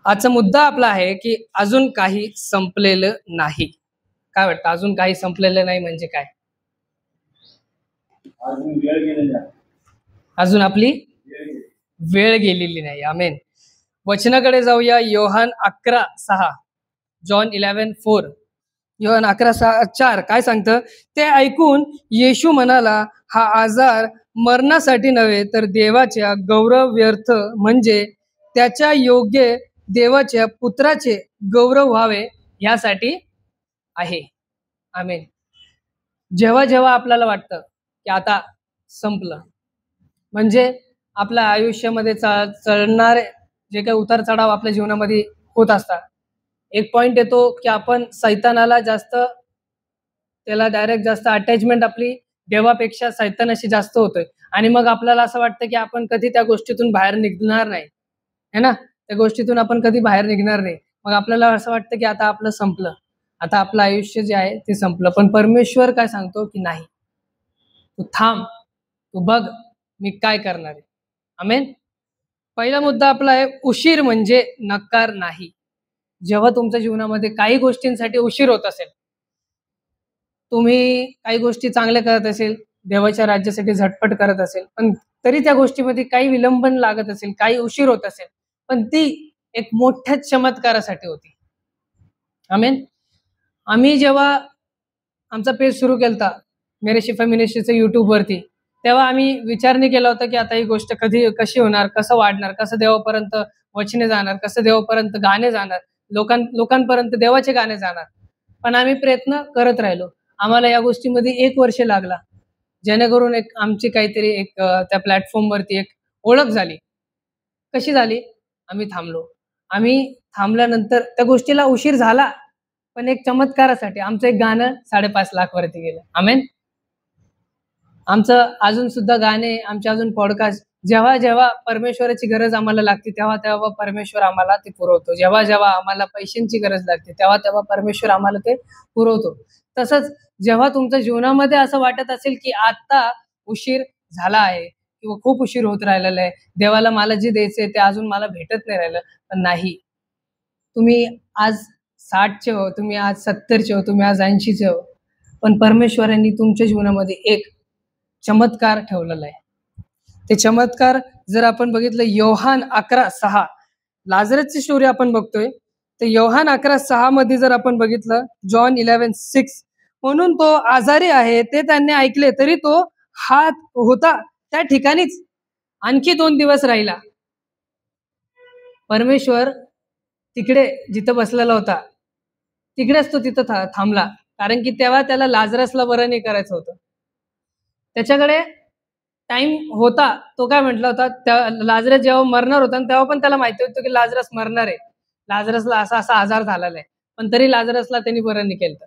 आजचा मुद्दा आपला आहे की अजून काही संपलेलं नाही. काय वाटतं, अजून काही संपलेलं नाही म्हणजे काय? अजून आपली वेळ गेलेली नाही. आमेन. वचनाकडे जाऊया. योहान 11:6, जॉन 11:4. योहान 11:4 काय सांगतं? ते ऐकून येशू म्हणाला, हा आजार मरणासाठी नव्हे तर देवाच्या गौरवार्थ म्हणजे त्याच्या योग्य देवाच्या पुत्राचे गौरव व्हावे यासाठी आहे. आमेन. जेव्हा जेव्हा आपल्याला वाटतं की आता संपलं, म्हणजे आपल्या आयुष्यामध्ये चढणारे जे काही उतार चढाव आपल्या जीवनामध्ये होत असतात, एक पॉइंट येतो की आपण सैतानाला त्याला डायरेक्ट जास्त अटॅचमेंट आपली देवापेक्षा सैतानाशी जास्त होतोय. आणि मग आपल्याला असं वाटतं की आपण कधी त्या गोष्टीतून बाहेर निघणार नाही, है ना? त्या गोष्टीतून आपण कधी बाहेर निघणार नाही. मग आपल्याला असं वाटतं की आता आपलं संपलं, आता आपलं आयुष्य जे आहे ते संपलं. पण परमेश्वर काय सांगतो की नाही, तू थांब, तू बघ मी काय करणार आहे. आमेन. पहिला मुद्दा आपला आहे, उशीर म्हणजे नकार नाही. जेव्हा तुमच्या जीवनामध्ये काही गोष्टींसाठी उशीर होत असेल, तुम्ही काही गोष्टी चांगल्या करत असेल, देवाच्या राज्यासाठी झटपट करत असेल, पण तरी त्या गोष्टीमध्ये काही विलंबन लागत असेल, काही उशीर होत असेल, पण ती एक मोठ्या चमत्कारासाठी होती. आमेन. आम्ही जेव्हा आमचा पेज सुरू केलता मेरे शिफा मिनिस्ट्रीचं युट्यूबवरती, तेव्हा आम्ही विचार नाही केला होता की आता ही गोष्ट कशी होणार, कसं वाढणार, कसं देवापर्यंत वचने जाणार, कसं देवापर्यंत गाणे जाणार, लोकांपर्यंत देवाचे गाणे जाणार. पण आम्ही प्रयत्न करत राहिलो. आम्हाला या गोष्टीमध्ये 1 वर्ष लागला, जेणेकरून आमची काहीतरी त्या प्लॅटफॉर्मवरती एक ओळख झाली. कशी झाली? आम्ही थांबलो. आम्ही थांबल्यानंतर त्या गोष्टीला उशीर झाला, पण एक चमत्कारासाठी आमचं एक गाणं 5.5 लाख वरती गेलं. आमेन. आमचं अजून सुद्धा गाणे, आमचे अजून पॉडकास्ट, जेव्हा जेव्हा परमेश्वराची गरज आम्हाला लागते तेव्हा तेव्हा परमेश्वर आम्हाला ते पुरवतो. जेव्हा जेव्हा आम्हाला पैशांची गरज लागते तेव्हा तेव्हा परमेश्वर आम्हाला ते पुरवतो. तसंच जेव्हा तुमच्या जीवनामध्ये असं वाटत असेल की आता उशीर झाला आहे किंवा खूप उशीर होत राहिलेला आहे, देवाला मला जे द्यायचंय ते अजून मला भेटत नाही राहिलं, पण नाही, तुम्ही आज 60चे हो, तुम्ही आज 70चे हो, तुम्ही आज 80चे हो, पण परमेश्वरांनी तुमच्या जीवनामध्ये एक चमत्कार ठेवलेला आहे. ते चमत्कार जर आपण बघितलं, योहान 11:6, लाजरसची स्टोरी आपण बघतोय, तर योहान 11:6 मध्ये जर आपण बघितलं, जॉन 11:6, म्हणून तो आजारी आहे ते त्यांनी ऐकले, तरी तो हात होता त्या ठिकाणीच आणखी 2 दिवस राहिला. परमेश्वर तिकडे जिथं बसलेला होता तिकडेच तो तिथं थांबला, कारण की तेव्हा त्याला लाजरसला बरं नाही करायचं होतं. त्याच्याकडे टाइम होता. तो काय म्हटला होता, लाजरस जेव्हा मरणार होता तेव्हा पण त्याला माहिती होतं की लाजरस मरणार आहे, लाजरसला असा आजार झालेला आहे, पण तरी लाजरसला त्यांनी बरं नाही केलं.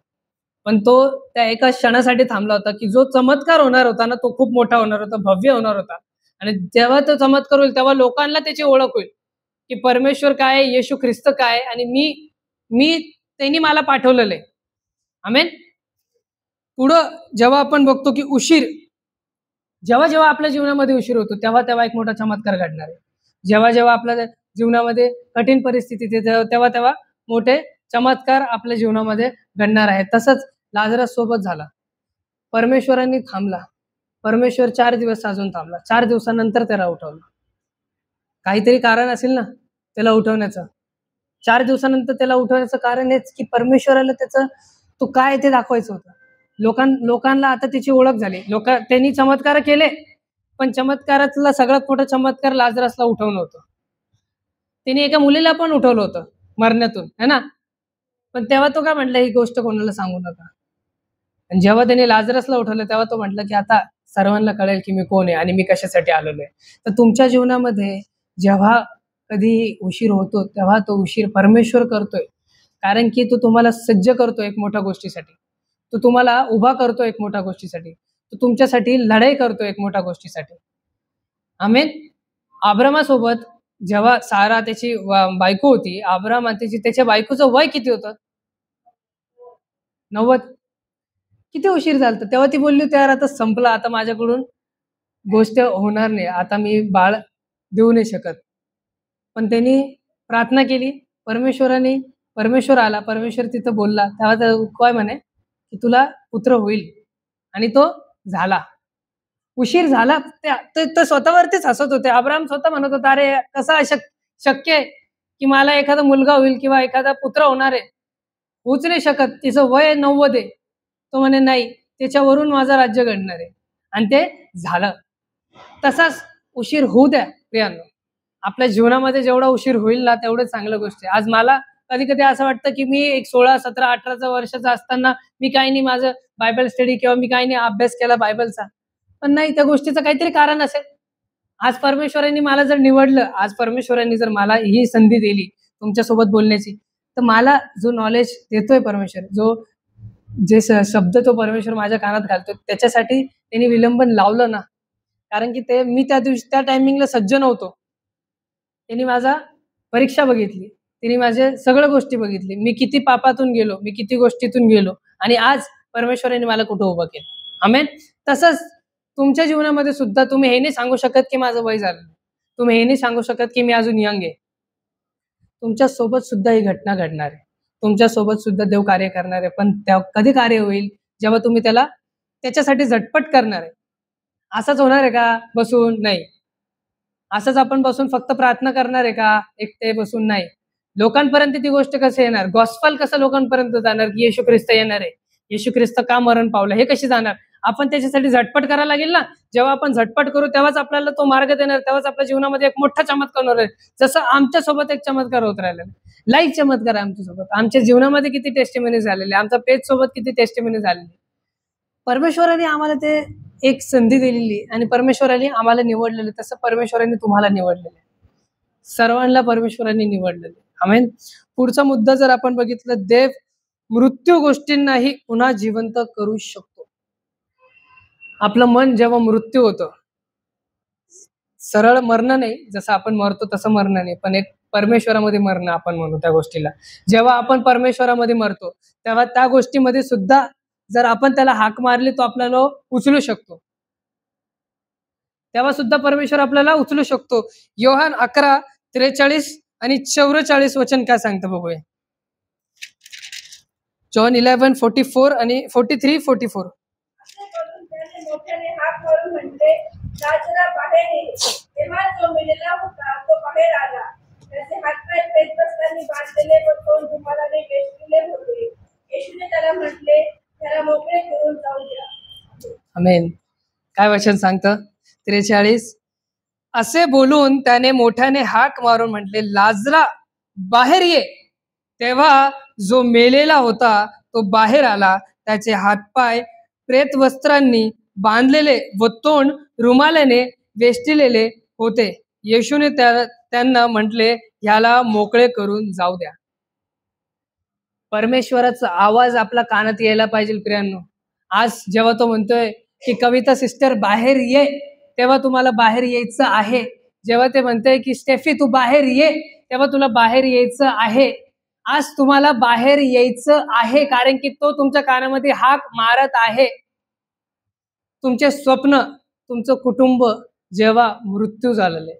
पण तो त्या एका क्षणासाठी थांबला होता की जो चमत्कार होणार होता ना, तो खूप मोठा होणार होता, भव्य होणार होता. आणि जेव्हा तो चमत्कार होईल तेव्हा लोकांना त्याची ओळख होईल की परमेश्वर काय आहे, येशू ख्रिस्त काय आहे, आणि मी त्यांनी मला पाठवलेलं आहे. आमेन. पुढं जेव्हा आपण बघतो की उशीर, जेव्हा जेव्हा आपल्या जीवनामध्ये उशीर होतो तेव्हा तेव्हा एक मोठा चमत्कार घडणार आहे. जेव्हा जेव्हा आपल्या जीवनामध्ये कठीण परिस्थिती येते तेव्हा तेव्हा मोठे चमत्कार आपल्या जीवनामध्ये घडणार आहे. तसंच लाजरस सोबत झाला. परमेश्वरांनी थांबला. परमेश्वर 4 दिवस अजून थांबला. 4 दिवसानंतर त्याला उठवलं. काहीतरी कारण असेल ना त्याला उठवण्याचं. 4 दिवसानंतर त्याला उठवण्याचं कारण हेच की परमेश्वराला त्याचं तो काय ते दाखवायचं होतं. लोकांना आता त्याची ओळख झाली. त्यांनी चमत्कार केले, पण चमत्कारातला सगळ्यात मोठा चमत्कार लाजरसला उठवणं होतं. त्यांनी एका मुलीला पण उठवलं होतं मरण्यातून, है ना? पण तेव्हा तो काय म्हटला, ही गोष्ट कोणाला सांगू नका. आणि जेव्हा त्यांनी लाजरसला उठवलं तेव्हा तो म्हटलं की आता सर्वांना कळेल की मी कोण आहे आणि मी कशासाठी आलेलो आहे. तर तुमच्या जीवनामध्ये जेव्हा कधी उशीर होतो तेव्हा तो उशीर परमेश्वर करतोय, कारण की तो तुम्हाला सज्ज करतो एक मोठ्या गोष्टीसाठी. तो तुम्हाला उभा करतो एक मोठ्या गोष्टीसाठी. तो तुमच्यासाठी लढाई करतो एक मोठ्या गोष्टीसाठी. आमेन. अब्रामासोबत जेव्हा सारा त्याची बायको होती, अब्राम त्याच्या बायकोचं वय किती होतं? 90. किती उशीर झाला तेव्हा ती बोलली होती, यार आता संपला, आता माझ्याकडून गोष्ट होणार नाही, आता मी बाळ देऊ नाही शकत. पण त्यांनी प्रार्थना केली, परमेश्वर आला, परमेश्वर तिथं बोलला, तेव्हा काय म्हणे की तुला पुत्र होईल, आणि तो झाला. उशीर झाला, ते स्वतःवरतीच हसत होते. अब्राहम स्वतः म्हणत होता, अरे कसं शक्य आहे की मला एखादा मुलगा होईल किंवा एखादा पुत्र होणार आहे, होऊच नाही शकत, तिचं वय 90 आहे. तो म्हणे नाही, त्याच्यावरून माझं राज्य घडणार आहे, आणि ते झालं. तसाच उशीर होऊ द्या प्रियांनो. आपल्या जीवनामध्ये जेवढा उशीर होईल ना तेवढं चांगलं गोष्ट आहे. आज मला कधी कधी असं वाटतं की मी एक 16, 17, 18 वर्षाचा असताना मी काही नाही माझं बायबल स्टडी किंवा मी काही नाही अभ्यास केला बायबलचा, पण नाही, त्या गोष्टीचं काहीतरी कारण असेल. आज परमेश्वरांनी मला जर निवडलं, आज परमेश्वरांनी जर मला ही संधी दिली तुमच्यासोबत बोलण्याची, तर मला जो नॉलेज देतोय परमेश्वर, जे शब्द तो परमेश्वर माझ्या कानात घालतोय, त्याच्यासाठी त्यांनी विलंबन लावलं ना. कारण की मी त्या दिवशी त्या टायमिंगला सज्ज नव्हतो. त्यांनी माझा परीक्षा बघितली, त्यांनी माझे सगळ्या गोष्टी बघितली, मी किती पापातून गेलो, मी किती गोष्टीतून गेलो, आणि आज परमेश्वरांनी मला कुठं उभं केलं. आमेन. तसंच तुमच्या जीवनामध्ये सुद्धा तुम्ही हे नाही सांगू शकत की माझं वय झालं, तुम्ही हे नाही सांगू शकत की मी अजून यंग आहे. तुमच्या सोबत सुद्धा ही घटना घडणार आहे, तुमच्या सोबत सुद्धा देव कार्य करणार आहे. पण कधी कार्य होईल? जेव्हा तुम्ही त्याच्यासाठी झटपट करणार आहे. असंच होणार आहे का बसून? नाही. असंच आपण बसून फक्त प्रार्थना करणार आहे का एकटे बसून? नाही. लोकांपर्यंत ती गोष्ट कसं येणार? गॉस्पल कसं लोकांपर्यंत जाणार की येशू ख्रिस्त येणार आहे, येशू ख्रिस्त का मरण पावला, हे कशी जाणार? आपण त्याच्यासाठी झटपट करायला लागेल ना. जेव्हा आपण झटपट करू तेव्हाच आपल्याला तो मार्ग देणार, तेव्हाच आपल्या जीवनामध्ये एक मोठा चमत्कार होणार आहे. जसं आमच्यासोबत एक चमत्कार होत राहिलेला, लाईव्ह चमत्कार आहे आमच्यासोबत. आमच्या जीवनामध्ये किती टेस्टिमनी झालेले, आमच्या पेज सोबत किती टेस्टिमनी झालेली. परमेश्वराने आम्हाला ते एक संधी दिलेली, आणि परमेश्वराने आम्हाला निवडलेले, तसं परमेश्वराने तुम्हाला निवडलेले, सर्वांना परमेश्वराने निवडलेले. आमेन. पुढचा मुद्दा जर आपण बघितलं, देव मृत्यू गोष्टींनाही पुन्हा जिवंत करू शकतो. आपलं मन जेव्हा मृत्यू होतं, सरळ मरणं नाही, जसं आपण मरतो तसं मरणं नाही, पण एक परमेश्वरामध्ये मरणं आपण म्हणू त्या गोष्टीला. जेव्हा आपण परमेश्वरामध्ये मरतो तेव्हा त्या गोष्टीमध्ये सुद्धा जर आपण त्याला हाक मारली तो आपल्याला उचलू शकतो, तेव्हा सुद्धा परमेश्वर आपल्याला उचलू शकतो. योहान 11:43 आणि 44 वचन काय सांगतं बघूया. जॉन 11:44 आणि 43-44. तेव्हा जो मेलेला होता तो बाहेर आला, त्याचे हातपाय प्रेतग्रस्तांनी बांधलेले व तोंड रुमालाने वेष्टलेले होते. येशूने त्याला म्हटले, त्याला मोकळे करून जाऊ द्या. आमेन. काय वचन सांगतं? 43. असे बोलून त्याने मोठ्याने हाक मारून म्हटले, लाजरा बाहेर ये. तेव्हा जो मेलेला होता तो बाहेर आला, त्याचे हातपाय प्रेतवस्त्रांनी बांधलेले व तोंड रुमालाने वेष्टिलेले होते. येशूने त्यांना म्हटले, ह्याला मोकळे करून जाऊ द्या. परमेश्वराचा आवाज आपल्या कानात यायला पाहिजे प्रियांनो. आज जेव्हा तो म्हणतोय की कविता सिस्टर बाहेर ये, तेव्हा तुम्हाला बाहेर यायचं आहे. जेव्हा ते म्हणतोय की स्टेफी तू बाहेर ये, तेव्हा तुला बाहेर यायचं आहे. आज तुम्हाला बाहेर यायचं आहे, कारण की तो तुमच्या कानामध्ये हाक मारत आहे. तुमचे स्वप्न, तुमचं कुटुंब जेव्हा मृत्यू झालेले,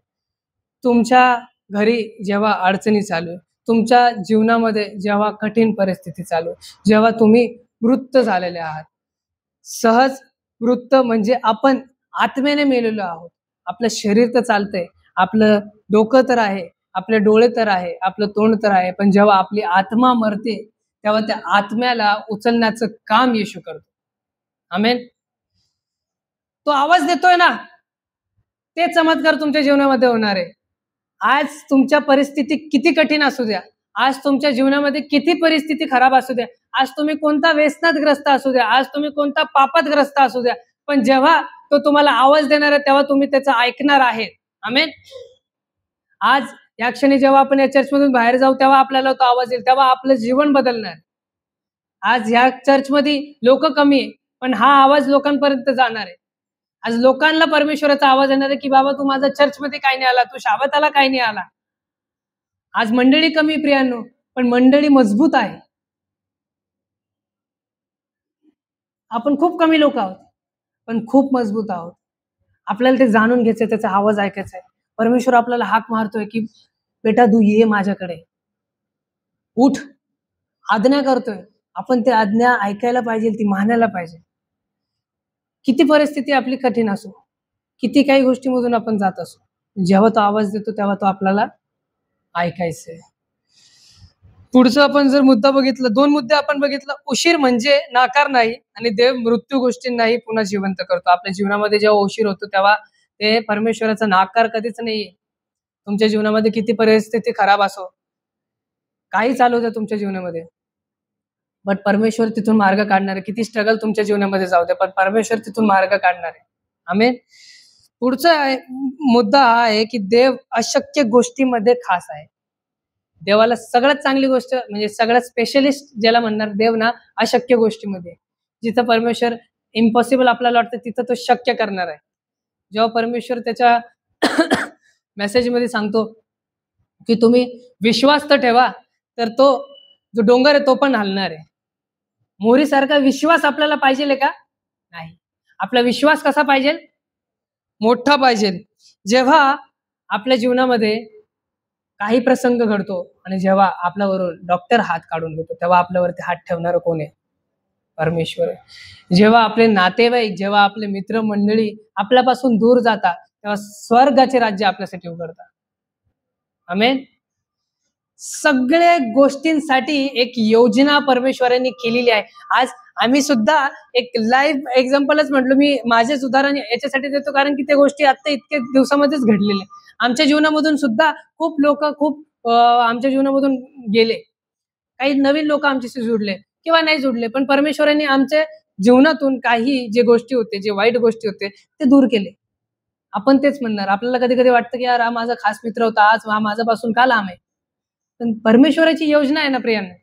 तुमच्या घरी जेव्हा अडचणी चालू आहे, तुमच्या जीवनामध्ये जेव्हा कठीण परिस्थिती चालू आहे, जेव्हा तुम्ही मृत झालेले आहात. सहज मृत म्हणजे आपण आत्म्याने मेलेलो आहोत. आपलं शरीर तर चालतंय, आपलं डोकं तर आहे, आपले डोळे तर आहे, आपलं तोंड तर आहे, पण जेव्हा आपली आत्मा मरते तेव्हा त्या आत्म्याला उचलण्याचं काम येशू करतो. आमेन. तो आवाज देतोय ना, ते चमत्कार तुमच्या जीवनामध्ये होणार आहे. आज तुमच्या परिस्थिती किती कठीण असू द्या, आज तुमच्या जीवनामध्ये किती परिस्थिती खराब असू द्या, आज तुम्ही कोणता व्यसनात ग्रस्त असू द्या, आज तुम्ही कोणता पापात ग्रस्त असू द्या, पण जेव्हा तो तुम्हाला आवाज देणार आहे तेव्हा तुम्ही त्याचं ऐकणार आहे. आमेन. आज या क्षणी जेव्हा आपण या चर्चमधून बाहेर जाऊ तेव्हा आपल्याला तो आवाज येईल, तेव्हा आपलं जीवन बदलणार. आज ह्या चर्चमध्ये लोक कमी आहे, पण हा आवाज लोकांपर्यंत जाणार आहे. आज लोकांना परमेश्वराचा आवाज येणार आहे की बाबा तू माझा चर्चमध्ये काय नाही आला, तू शाबताला काय नाही आला. आज मंडळी कमी प्रियांनो, पण मंडळी मजबूत आहे. आपण खूप कमी लोक आहोत, पण खूप मजबूत आहोत. आपल्याला ते जाणून घ्यायचंय, त्याचा आवाज ऐकायचा आहे. परमेश्वर आपल्याला हाक मारतोय की बेटा तू ये माझ्याकडे, उठ, आज्ञा करतोय, आपण ते आज्ञा ऐकायला पाहिजे, ती मानायला पाहिजे. किती परिस्थिती आपली कठीण असो, किती काही गोष्टीमधून आपण जात असो, जेव्हा तो आवाज देतो तेव्हा तो आपल्याला ऐकायचंय. पुढचं आपण जर मुद्दा बघितला, 2 मुद्दे आपण बघितलं. उशीर म्हणजे नाकार नाही, आणि देव मृत्यू गोष्टींनाही पुन्हा जिवंत करतो. आपल्या जीवनामध्ये जेव्हा उशीर होतो तेव्हा ते परमेश्वराचा नाकार कधीच नाहीये. तुमच्या जीवनामध्ये किती परिस्थिती खराब असो, काही चालू होतं तुमच्या जीवनामध्ये, बट परमेश्वर तिथून मार्ग काढणार आहे. किती स्ट्रगल तुमच्या जीवनामध्ये जाऊ दे, पण परमेश्वर तिथून मार्ग काढणार आहे. आमेन. पुढचा मुद्दा हा आहे की देव अशक्य गोष्टीमध्ये खास आहे. देवाला सगळ्यात चांगली गोष्ट म्हणजे सगळ्यात स्पेशलिस्ट ज्याला म्हणणार देव ना, अशक्य गोष्टीमध्ये. जिथं परमेश्वर इम्पॉसिबल आपल्याला वाटतं तिथं तो शक्य करणार आहे. जेव्हा परमेश्वर त्याच्या मेसेजमध्ये सांगतो की तुम्ही विश्वास तर ठेवा, तर तो जो डोंगर आहे तो पण हलणार आहे. मोहरीसारखा विश्वास आपल्याला पाहिजे का? नाही. आपला विश्वास कसा पाहिजे? मोठा पाहिजे. जेव्हा आपल्या जीवनामध्ये काही प्रसंग घडतो आणि जेव्हा आपल्यावरून डॉक्टर हात काढून घेतो, तेव्हा आपल्यावरती हात ठेवणारं कोण आहे? परमेश्वर आहे. जेव्हा आपले नातेवाईक, जेव्हा आपले मित्रमंडळी आपल्यापासून दूर जातात, तेव्हा स्वर्गाचे राज्य आपल्यासाठी उघडतात. आमेन. सगळ्या गोष्टींसाठी एक योजना परमेश्वरांनी केलेली आहे. आज आम्ही सुद्धा एक लाईव्ह एक्झाम्पलच म्हटलं, मी माझेच उदाहरण याच्यासाठी देतो कारण की त्या गोष्टी आता इतक्या दिवसामध्येच घडलेल्या. आमच्या जीवनामधून सुद्धा खूप लोक आमच्या जीवनामधून गेले. काही नवीन लोक आमच्याशी जुडले किंवा नाही जुडले, पण परमेश्वरांनी आमच्या जीवनातून काही जे गोष्टी होते, जे वाईट गोष्टी होते, ते दूर केले. आपण तेच म्हणणार. आपल्याला कधी कधी वाटतं की यार हा माझा खास मित्र होता, आज हा माझ्यापासून का लांब आहे? पण परमेश्वराची योजना आहे ना प्रियांनो.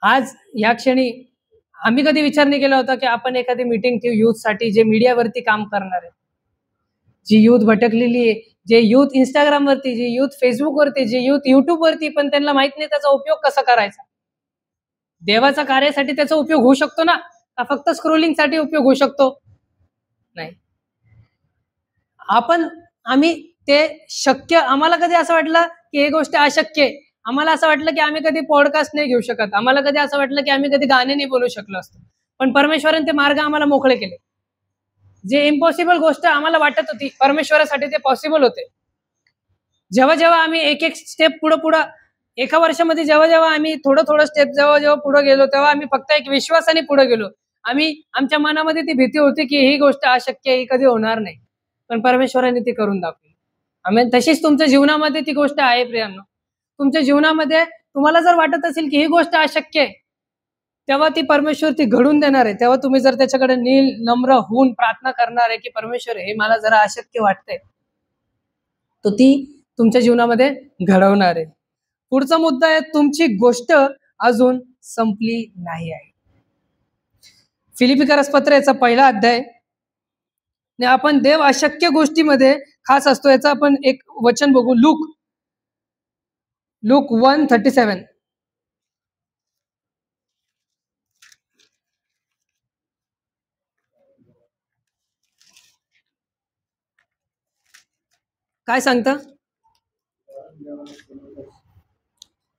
आज या क्षणी आम्ही कधी विचार नाही केला होता की आपण एखादी मीटिंग ठेवू युथसाठी, जे मीडियावरती काम करणार आहे, जी युथ भटकलेली आहे, जे युथ इंस्टाग्राम वरती, जे युथ फेसबुक वरती, जे युथ युट्यूब वरती, पण त्यांना माहित नाही त्याचा उपयोग कसा करायचा. देवाच्या कार्यासाठी त्याचा उपयोग होऊ शकतो ना, का फक्त स्क्रोलिंग साठी उपयोग होऊ शकतो? नाही. आम्ही ते शक्य, आम्हाला कधी असं वाटलं की हे गोष्ट अशक्य आहे. आम्हाला असं वाटलं की आम्ही कधी पॉडकास्ट नाही घेऊ शकत. आम्हाला कधी असं वाटलं की आम्ही कधी गाणे नाही बोलू शकलो असतो. पण परमेश्वराने ते मार्ग आम्हाला मोकळे केले. जे इम्पॉसिबल गोष्ट आम्हाला वाटत होती, परमेश्वरासाठी ते पॉसिबल होते. जेव्हा जेव्हा आम्ही एक एक स्टेप पुढं एका वर्षामध्ये जेव्हा आम्ही थोडं स्टेप जेव्हा पुढे गेलो, तेव्हा आम्ही फक्त एक विश्वासाने पुढे गेलो. आमच्या मनामध्ये ती भीती होती की ही गोष्ट अशक्य आहे, ही कधी होणार नाही, पण परमेश्वराने ती करून दाखवली. आम्ही तशीच तुमच्या जीवनामध्ये ती गोष्ट आहे प्रियांनो. तुमच्या जीवनामध्ये तुम्हाला जर वाटत असेल की ही गोष्ट अशक्य आहे, तेव्हा ती परमेश्वर ती घडून देणार आहे. तेव्हा तुम्ही जर त्याच्याकडे नम्र होऊन प्रार्थना करणार आहे की परमेश्वर हे मला जरा अशक्य वाटतंय, तो ती तुमच्या जीवनामध्ये घडवणार आहे. पुढचा मुद्दा आहे, तुमची गोष्ट अजून संपली नाही आहे. फिलिपिकरस पत्र याचा 1 अध्याय. आपण देव अशक्य गोष्टीमध्ये खास असतो याचं आपण एक वचन बघू. लूक 1:37. काय सांगता?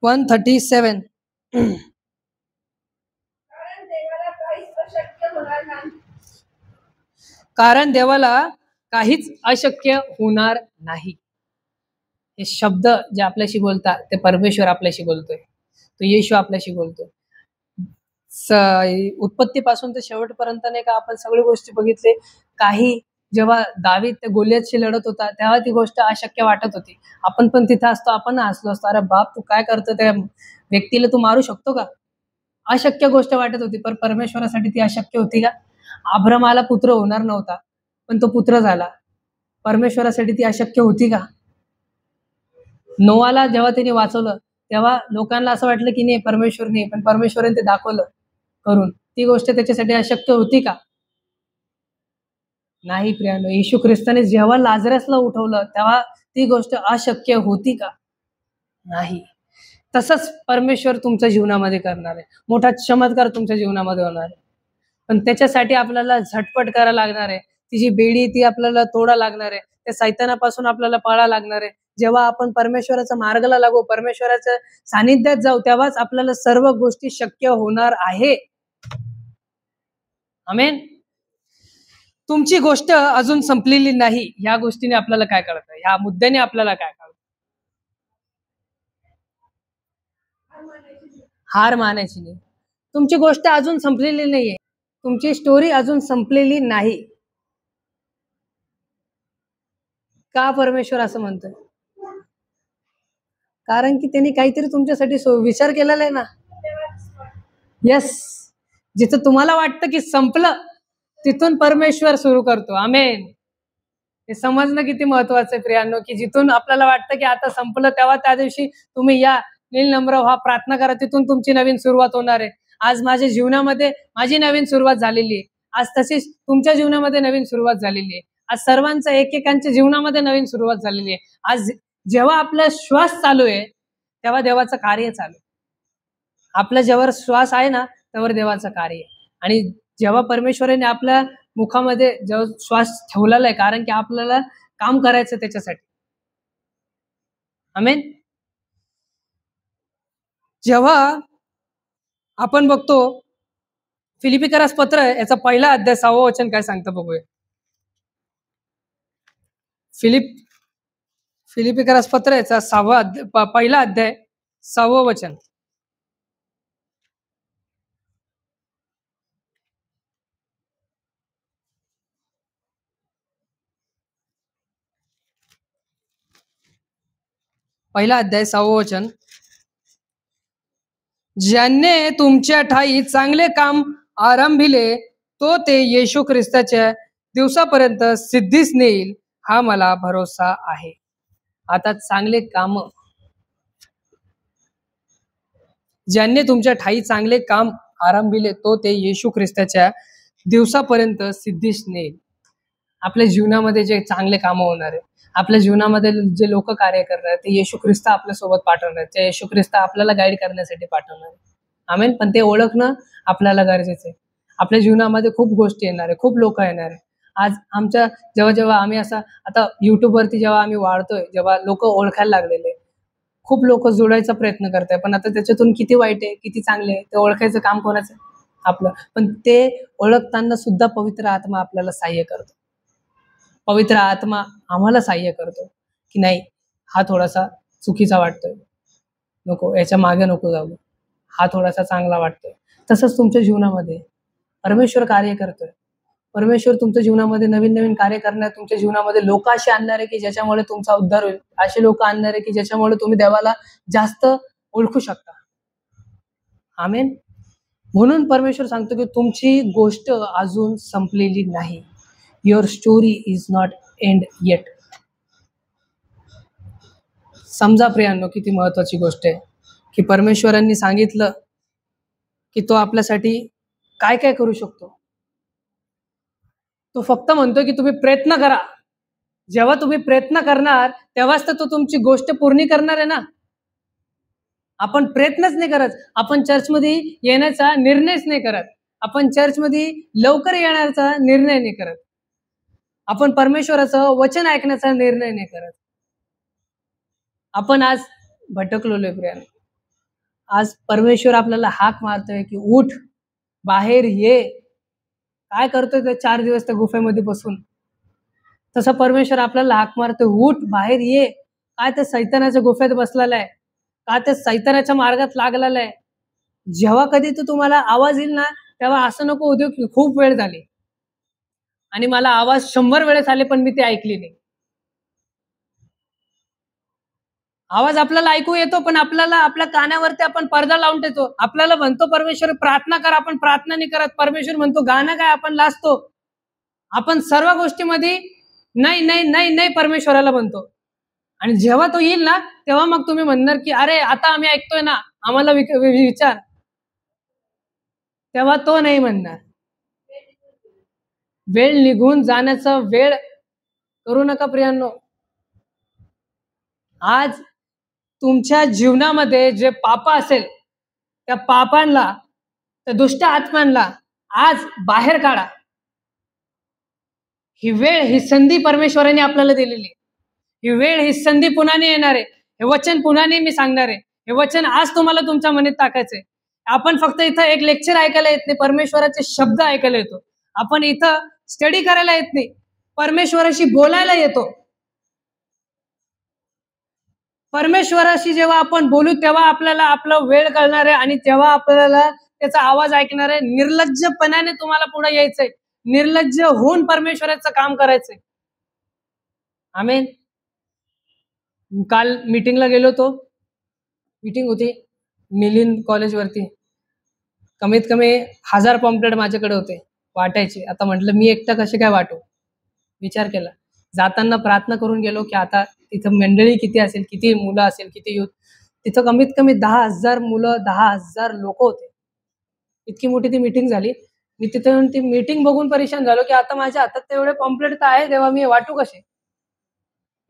1:37. कारण देवाला काहीच अशक्य होणार नाही. हे शब्द जे आपल्याशी बोलतात ते परमेश्वर आपल्याशी बोलतोय, तो येशू आपल्याशी बोलतोय. उत्पत्तीपासून तर शेवटपर्यंत नाही का आपण सगळी गोष्टी बघितले. काही जेव्हा दावीद त्या गोलियतशी लढत होता तेव्हा ती गोष्ट अशक्य वाटत होती. आपण पण तिथे असतो, आपण हसलो असतो, अरे बाप तू काय करतो, त्या व्यक्तीला तू मारू शकतो का? अशक्य गोष्ट वाटत होती, पण परमेश्वरासाठी ती अशक्य होती का? अब्रामाला पुत्र होणार नव्हता, पण तो पुत्र झाला. परमेश्वरासाठी ती अशक्य होती का? नोआला जेव्हा त्यांनी वाचवलं तेव्हा लोकांना असं वाटलं की नाही परमेश्वर नाही, पण परमेश्वराने ते दाखवलं करून. ती गोष्ट त्याच्यासाठी अशक्य होती का? नाही प्रियांनो. येशू ख्रिस्ताने जेव्हा लाजरसला उठवलं तेव्हा ती गोष्ट अशक्य होती का? नाही. तसंच परमेश्वर तुमच्या जीवनामध्ये करणार आहे. मोठा चमत्कार तुमच्या जीवनामध्ये होणार आहे, पण त्याच्यासाठी आपल्याला झटपट करायला लागणार आहे. ती जी बेडी ती आपल्याला तोडा लागणार आहे, त्या सैतानापासून आपल्याला पळा लागणार आहे. जेव्हा आपण परमेश्वराच्या मार्गाला लागू, परमेश्वराच्या सानिध्यात जाऊ, तेव्हाच आपल्याला सर्व गोष्टी शक्य होणार आहे. आमेन. तुमची गोष्ट अजून संपलेली नाही, ह्या गोष्टीने आपल्याला काय कळतं, ह्या मुद्द्याने आपल्याला काय कळतं? हार मानायची नाही. तुमची गोष्ट अजून संपलेली नाहीये, तुमची स्टोरी अजून संपलेली नाही. का परमेश्वर असं म्हणतोय? कारण की त्यांनी काहीतरी तुमच्यासाठी विचार केलेला आहे ना. यस, जिथं तुम्हाला वाटतं की संपलं, तिथून परमेश्वर सुरू करतो. आमेन. हे समजणं किती महत्वाचं आहे प्रियांनो, की जिथून आपल्याला वाटतं की आता संपलं, तेव्हा त्या दिवशी तुम्ही या नील नम्र व्हा, प्रार्थना करा, तिथून तुमची नवीन सुरुवात होणार आहे. आज माझ्या जीवनामध्ये माझी नवीन सुरुवात झालेली आहे. आज तशीच तुमच्या जीवनामध्ये नवीन सुरुवात झालेली आहे. आज सर्वांच्या एकेकांच्या जीवनामध्ये नवीन सुरुवात झालेली आहे. आज जेव्हा आपला श्वास चालू आहे, तेव्हा देवाचं कार्य चालू आहे. आपल्या जेव्हा श्वास आहे ना, तेव्हा देवाचं कार्य आहे. आणि जेव्हा परमेश्वराने आपल्या मुखामध्ये जेव्हा श्वास ठेवलेला आहे, कारण की आपल्याला काम करायचं त्याच्यासाठी. आमेन. जेव्हा आपण बघतो फिलिपिकरास पत्र आहे, याचा पहिला अध्याय 6वं वचन काय सांगतं बघूया. फिलिपिकरास पत्र याचा 6वा पहिला अध्याय 6वं वचन. पहिला अध्याय 6वं वचन. ज्याने तुमच्या ठाई चांगले काम आरंभिले, तो ते येशू ख्रिस्ताच्या दिवसापर्यंत सिद्धीस नेईल, हा मला भरोसा आहे. आता चांगले काम, ज्याने तुमच्या ठाई चांगले काम आरंभिले, तो ते येशू ख्रिस्ताच्या दिवसापर्यंत सिद्धीस नेईल. आपल्या जीवनामध्ये जे चांगले कामं होणार आहे, आपल्या जीवनामध्ये जे लोक कार्य करणार, ते येशू ख्रिस्त आपल्या सोबत पाठवणार, ते येशू ख्रिस्त आपल्याला गाईड करण्यासाठी पाठवणार. आमेन. पण ते ओळखणं आपल्याला गरजेचं आहे. आपल्या जीवनामध्ये खूप गोष्टी येणार आहे, खूप लोक येणार आहे. आज आमच्या जेव्हा आम्ही असं आता युट्यूबवरती जेव्हा आम्ही वाढतोय, जेव्हा लोक ओळखायला लागलेले, खूप लोक जोडायचा प्रयत्न करताय, पण आता त्याच्यातून किती वाईट आहे किती चांगले आहे ते ओळखायचं काम कोणाचं? आपलं. पण ते ओळखताना सुद्धा पवित्र आत्मा आपल्याला सहाय्य करतो. पवित्र आत्मा आम्हाला सहाय्य करतो की नाही, हा थोडासा चुकीचा वाटतोय, नको याच्या मागे नको जाऊ, हा थोडासा चांगला वाटतोय. तसंच तुमच्या जीवनामध्ये परमेश्वर कार्य करतोय. परमेश्वर तुमच्या जीवनामध्ये नवीन नवीन कार्य करणार, तुमच्या जीवनामध्ये लोक असे आणणार आहे की ज्याच्यामुळे तुमचा उद्धार होईल, असे लोक आणणार आहे की ज्याच्यामुळे तुम्ही देवाला जास्त ओळखू शकता. आमेन. म्हणून परमेश्वर सांगतो की तुमची गोष्ट अजून संपलेली नाही. Your story is not end eight. समजा प्रियांनो, किती महत्वाची गोष्ट आहे की परमेश्वरांनी सांगितलं की तो आपल्यासाठी काय काय करू शकतो. तो फक्त म्हणतो की तुम्ही प्रयत्न करा. जेव्हा तुम्ही प्रयत्न करणार, तेव्हाच तर तो तुमची गोष्ट पूर्ण करणार आहे ना. आपण प्रयत्नच नाही करत, आपण चर्चमध्ये येण्याचा निर्णयच नाही करत, आपण चर्चमध्ये लवकर येण्याचा निर्णय नाही करत, आपण परमेश्वराचं वचन ऐकण्याचा निर्णय नाही करत. आपण आज भटकलोय प्रियांनो. आज परमेश्वर आपल्याला हाक मारतोय की उठ, बाहेर ये. काय करतोय ते 4 दिवस त्या गुफेमध्ये बसून? तसं परमेश्वर आपल्याला हाक मारतोय, उठ, बाहेर ये. काय त्या सैतानाच्या गुफेत बसलेला आहे? का त्या सैतानाच्या मार्गात लागलेला आहे? जेव्हा कधी तो तुम्हाला आवाज येईल ना, तेव्हा असं नको होऊ देऊ की खूप वेळ झाली आणि मला आवाज 100 वेळेस आले पण मी ते ऐकली नाही. आवाज आपल्याला ऐकू येतो, पण आपल्याला आपल्या कानावरती आपण पडदा लावून ठेवतो. आपल्याला म्हणतो परमेश्वर प्रार्थना कर, आपण प्रार्थना नाही करत. परमेश्वर म्हणतो गाणं काय, आपण लाजतो. आपण सर्व गोष्टीमध्ये नाही नाही नाही नाही परमेश्वराला म्हणतो. आणि जेव्हा तो येईल ना, तेव्हा मग तुम्ही म्हणणार की अरे आता आम्ही ऐकतोय ना, आम्हाला विचार. तेव्हा तो नाही म्हणणार. वेळ निघून जाण्याचा वेळ करू नका प्रियांनो. आज तुमच्या जीवनामध्ये जे पाप असेल, त्या पापांना, त्या दुष्ट आत्म्यांना आज बाहेर काढा. ही वेळ, ही संधी परमेश्वराने आपल्याला दिलेली आहे. ही वेळ, ही संधी पुन्हा नाही येणार आहे. हे वचन पुन्हा नाही मी सांगणार आहे. हे वचन आज तुम्हाला तुमच्या मनात टाकायचंय. आपण फक्त इथं एक लेक्चर ऐकायला येत नाही, परमेश्वराचे शब्द ऐकायला येतो. आपण इथं स्टडी करायला येत नाही, परमेश्वराशी बोलायला येतो. परमेश्वराशी जेव्हा आपण बोलू तेव्हा आपल्याला आपला वेळ कळणार आहे आणि तेव्हा आपल्याला त्याचा आवाज ऐकणार आहे. निर्लज्जपणाने तुम्हाला पुढे यायचंय, निर्लज्ज होऊन परमेश्वराचं काम करायचंय. आमेन. काल मीटिंगला गेलो होतो. मीटिंग होती मिलिंद कॉलेजवरती. कमीत कमी 1000 पॉम्पलेट माझ्याकडे होते वाटायचे. आता म्हटलं मी एकटा कसे काय वाटू, विचार केला. जाताना प्रार्थना करून गेलो की आता तिथं मंडळी किती असेल, किती मुलं असेल, किती युथ. तिथं कमीत कमी 10,000 मुलं, 10,000 लोक होते. इतकी मोठी ती मीटिंग झाली. मी तिथे येऊन ती मीटिंग बघून परेशान झालो की आता माझ्या हातात तेवढे पॉम्पलेट तर आहे, तेव्हा मी वाटू कसे.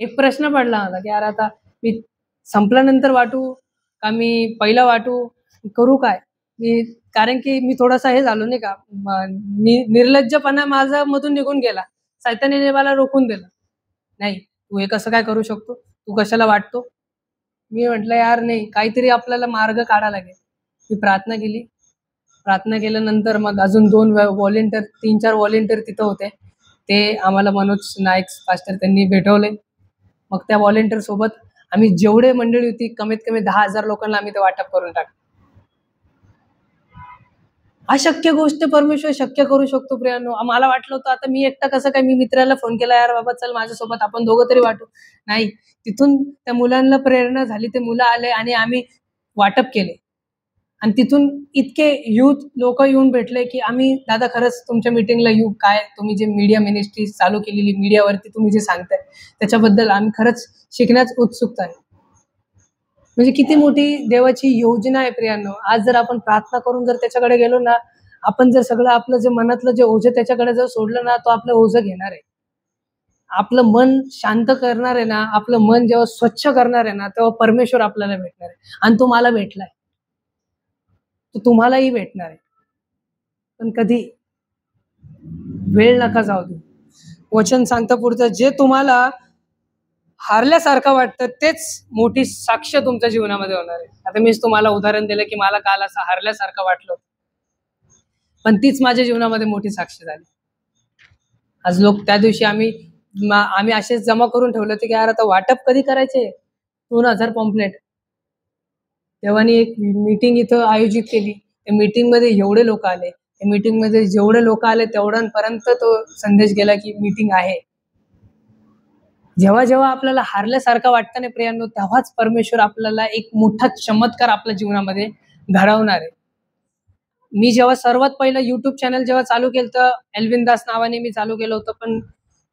एक प्रश्न पडला मला की यार आता मी संपल्यानंतर वाटू का मी पहिला वाटू, करू काय मी. कारण की मी थोडासा हे झालो नाही का, निर्लज्जपणा माझा मधून निघून गेला. सैतानाने मला रोखून दिलं, नाही तू हे कसं काय करू शकतो, तू कशाला वाटतो. मी म्हटलं यार नाही, काहीतरी आपल्याला मार्ग काढावा लागेल. मी प्रार्थना केली. प्रार्थना केल्यानंतर मग अजून 2 व्हॉलेंटियर, 3-4 व्हॉलेंटियर तिथं होते. ते आम्हाला मनोज नाईक पास्टर त्यांनी भेटवले. मग त्या व्हॉलेंटियर सोबत आम्ही जेवढे मंडळी होती कमीत कमी 10,000 लोकांना आम्ही ते वाटप करून टाकलं. अशक्य गोष्ट परमेश्वर शक्य करू शकतो प्रियांनो. मला वाटलं होतं आता मी एकटा कसं काय. मी मित्राला फोन केला, यार बाबा चल माझ्यासोबत, आपण दोघं तरी वाटू. नाही, तिथून त्या मुलांना प्रेरणा झाली, ते मुलं आले आणि आम्ही वाटप केले. आणि तिथून इतके युथ लोक येऊन भेटले की आम्ही दादा खरंच तुमच्या मीटिंगला येऊ. काय तुम्ही जे मीडिया मिनिस्ट्री चालू केलेली, मीडियावरती तुम्ही जे सांगताय त्याच्याबद्दल आम्ही खरंच शिकण्यास उत्सुकता आहे. म्हणजे किती मोठी देवाची योजना आहे प्रियांनो. आज जर आपण प्रार्थना करून जर त्याच्याकडे गेलो ना, आपण जर सगळं आपलं जे मनातलं जे ओझं त्याच्याकडे जर सोडलं ना, तो आपलं ओझं घेणार आहे. आपलं मन शांत करणार आहे ना, आपलं मन जेव्हा स्वच्छ करणार आहे ना, तेव्हा परमेश्वर आपल्याला भेटणार आहे. आणि तो मला भेटलाय, तो तुम्हालाही भेटणार आहे. पण कधी वेळ नका जाऊ दे. वचन सांगतं पुढचं, जे तुम्हाला हारल्यासारखं वाटतं तेच मोठी साक्ष तुमच्या जीवनामध्ये होणार आहे. आता मीच तुम्हाला उदाहरण दिलं की मला काल असं हारल्यासारखं वाटलं, पण तीच माझ्या जीवनामध्ये मोठी साक्ष झाली. आज लोक त्या दिवशी आम्ही असेच जमा करून ठेवले होते की यार आता वाटप कधी करायचे, 2000 पॉम्पलेट. तेव्हानी एक मीटिंग इथं आयोजित केली. त्या मीटिंगमध्ये एवढे लोक आले. त्या मीटिंगमध्ये जेवढे लोक आले तेवढ्यांपर्यंत तो संदेश गेला की मीटिंग आहे. जेव्हा जेव्हा आपल्याला हारल्यासारखं वाटतं ना प्रियांनो, तेव्हाच परमेश्वर आपल्याला एक मोठा चमत्कार आपल्या जीवनामध्ये घडवणार आहे. मी जेव्हा सर्वात पहिलं युट्यूब चॅनल जेव्हा चालू केलं तर एल्विन दास नावाने मी चालू केलं होतं, पण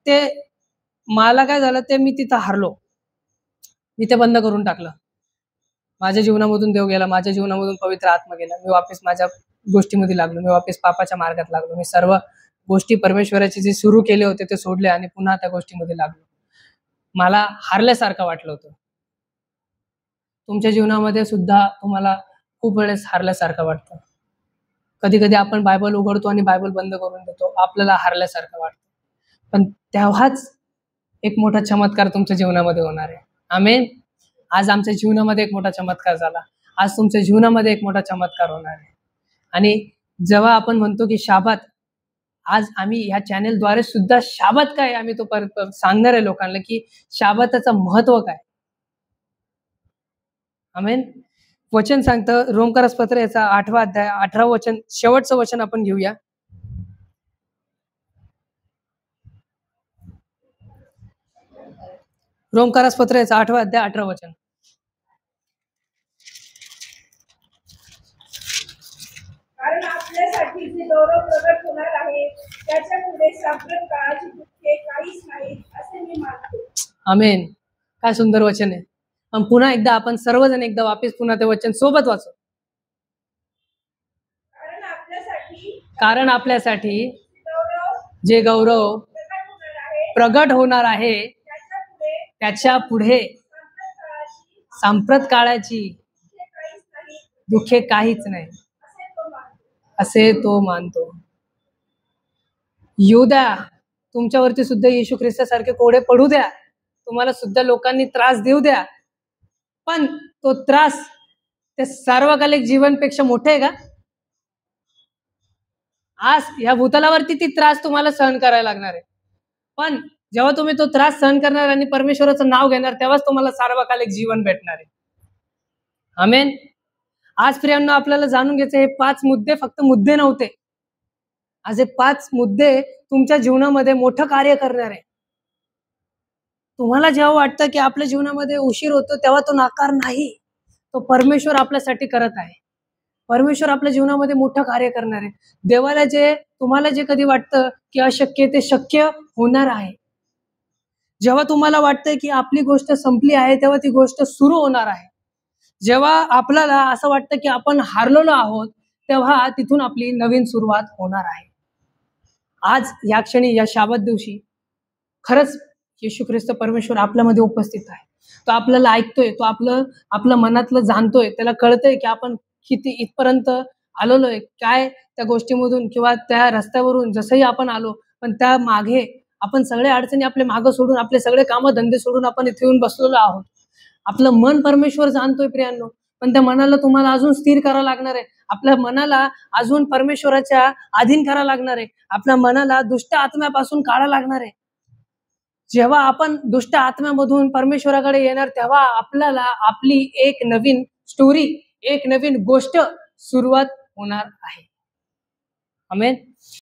ते मला काय झालं, ते मी तिथं हारलो. मी ते बंद करून टाकलं. माझ्या जीवनामधून देव गेला, माझ्या जीवनामधून पवित्र आत्मा गेला. मी वापस माझ्या गोष्टीमध्ये लागलो, मी वापस पापाच्या मार्गात लागलो. मी सर्व गोष्टी परमेश्वराचे जे सुरू केले होते ते सोडले आणि पुन्हा त्या गोष्टीमध्ये लागलो. मला हारल्यासारखं वाटलं होतं. तुमच्या जीवनामध्ये सुद्धा तुम्हाला खूप वेळेस हारल्यासारखं वाटतं. कधी कधी आपण बायबल उघडतो आणि बायबल बंद करून देतो, आपल्याला हारल्यासारखं वाटतं. पण तेव्हाच एक मोठा चमत्कार तुमच्या जीवनामध्ये होणार आहे. आमेन. आज आमच्या जीवनामध्ये एक मोठा चमत्कार झाला. आज तुमच्या जीवनामध्ये एक मोठा चमत्कार होणार आहे. आणि जेव्हा आपण म्हणतो की शाबात, आज आम्ही ह्या चॅनेलद्वारे सुद्धा शाबात काय आम्ही तो सांगणार आहे लोकांना की शाबाताचं महत्व काय. आमेन. वचन सांगतं रोमकरास पत्र याचा 8वा अध्याय 18 वचन, शेवटचं वचन आपण घेऊया. रोमकरास पत्र याचा 8वा अध्याय 18 वचन. कारण आपल्यासाठी जे गौरव प्रगट होणार आहे त्याच्या पुढे सांप्रत काळाची दुःखे काहीच नाहीत असे मी मानतो. आमेन. काय सुंदर वचन आहे. पण पुन्हा एकदा आपण सर्वजण एकदा वापस पुन्हा ते वचन सोबत वाचू. कारण आपल्यासाठी जे गौरव प्रगट होणार आहे त्याच्या पुढे सांप्रत काळाची दुःखे काहीच नाही असे तो मानतो. युदा तुमच्यावरती सुद्धा येशू ख्रिस्तासारखे कोडे पडू द्या, तुम्हाला सुद्धा लोकांनी त्रास देऊ द्या, पण तो त्रास त्या सार्वकालिक जीवनपेक्षा मोठा आहे का? आज या भूतलावरती ती त्रास तुम्हाला सहन करायला लागणार आहे, पण जेव्हा तुम्ही तो त्रास सहन करणार आणि परमेश्वराचं नाव घेणार तेव्हाच तुम्हाला सार्वकालिक जीवन भेटणार आहे. आमेन. आज प्रियांनो आपल्याला जाणून घ्यायचे हे 5 मुद्दे फक्त मुद्दे नव्हते. आज हे 5 मुद्दे तुमच्या जीवनामध्ये मोठं कार्य करणार आहे. तुम्हाला जेव्हा वाटतं की आपल्या जीवनामध्ये उशीर होतो तेव्हा तो नाकार नाही, तो परमेश्वर आपल्यासाठी करत आहे. परमेश्वर आपल्या जीवनामध्ये मोठं कार्य करणार आहे. देवाला तुम्हाला जे कधी वाटतं की अशक्य ते शक्य होणार आहे. जेव्हा तुम्हाला वाटतंय की आपली गोष्ट संपली आहे तेव्हा ती गोष्ट सुरू होणार आहे. जेव्हा आपल्याला असं वाटतं की आपण हारलेलो आहोत तेव्हा तिथून आपली नवीन सुरुवात होणार आहे. आज या क्षणी या शाबत दिवशी खरंच येशू ख्रिस्त परमेश्वर आपल्यामध्ये उपस्थित आहे. तो आपल्याला ऐकतोय, तो आपलं मनातलं जाणतोय, त्याला कळतंय की आपण किती इथपर्यंत आलेलो आहे, काय त्या गोष्टीमधून किंवा त्या रस्त्यावरून जसंही आपण आलो, पण त्या मागे आपण सगळे अडचणी आपले मागं सोडून, आपले सगळे कामं धंदे सोडून आपण इथे येऊन बसलेलो आहोत. आपलं मन परमेश्वर जाणतोय प्रियांनो, पण त्या मनाला तुम्हाला अजून स्थिर करावं लागणार आहे. आपल्या मनाला अजून परमेश्वराच्या अधीन करावं लागणार आहे. आपल्या मनाला दुष्ट आत्म्यापासून काढावं लागणार आहे. जेव्हा आपण दुष्ट आत्म्यामधून परमेश्वराकडे येणार तेव्हा आपल्याला आपली एक नवीन स्टोरी, एक नवीन गोष्ट सुरुवात होणार आहे. आमेन.